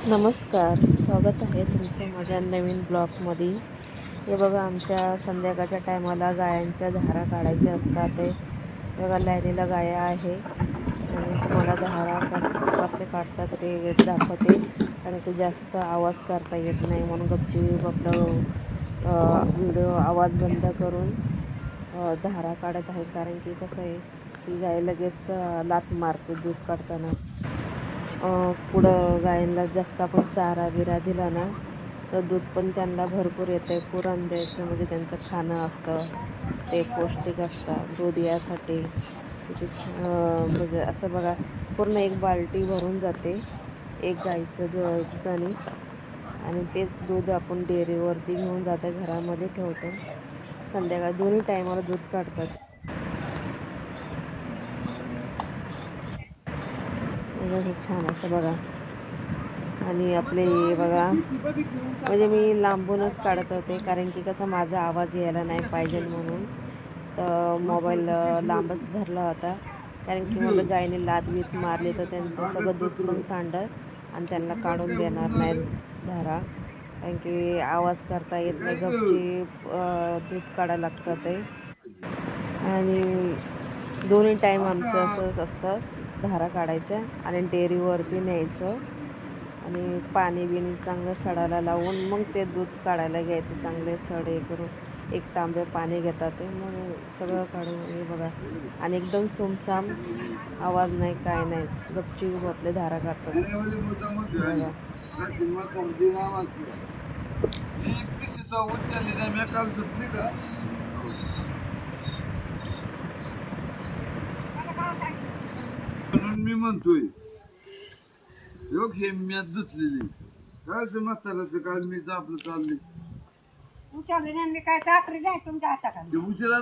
नमस्कार, स्वागत आहे तुमचं माझ्या नवीन ब्लॉगमध्ये. हे बघा, आमच्या संध्याकाळच्या टायमाला गायांच्या धारा काढायच्या असतात. ते बघा, लाईनीला गाया आहे आणि तुम्हाला धारा कसे काढतात ते दाखवते. कारण की जास्त आवाज करता येत नाही म्हणून गपचूप आपलं व्हिडिओ आवाज बंद करून धारा काढत आहे. कारण की कसं आहे की गाय लगेच लाथ मारते दूध काढताना. पुढं गायींना जास्त आपण चारा बिरा दिला ना तर दूध पण त्यांना भरपूर येते. पुरण द्यायचं म्हणजे त्यांचं खाणं असतं, ते पौष्टिक असतं दूध यासाठी. किती म्हणजे असं बघा, पूर्ण एक बाल्टी भरून जाते एक गाईचं दुधाने. आणि तेच दूध आपण डेअरीवरती घेऊन जाते, घरामध्ये ठेवतो. संध्याकाळी दोन्ही टायमाला दूध काढतात. छान असं बघा. आणि आपले बघा, म्हणजे मी लांबूनच काढत होते कारण की कसं माझा आवाज यायला नाही पाहिजे म्हणून. तर मोबाईल लांबच धरला होता कारण की मला गायीने लाद बीत मारली तर त्यांचं सगळं दूध पण सांडत आणि त्यांना काढून देणार नाही धारा. कारण की आवाज करता येत नाही, गपची दूध काढायला लागतं ते. आणि दोन्ही टाईम आमचं असंच असतं, धारा काढायच्या आणि डेअरीवरती न्यायचं आणि पाणी बिणी चांगलं सडायला लावून मग ते दूध काढायला घ्यायचं. चांगले सड हे करून एक तांबे पाणी घेतात ते, मग सगळं काढून हे बघा. आणि एकदम सुमसाम, आवाज नाही, काय नाही, गपचूप आपले धारा काढतात बघा. म्हणून मी म्हणतोय, योग हे म्यात धुतलेली काय म्हाताराचं काल मी आपलं चालले उचलले नाही मी काय टाकली नाही तुमच्या हाताखाली. उचला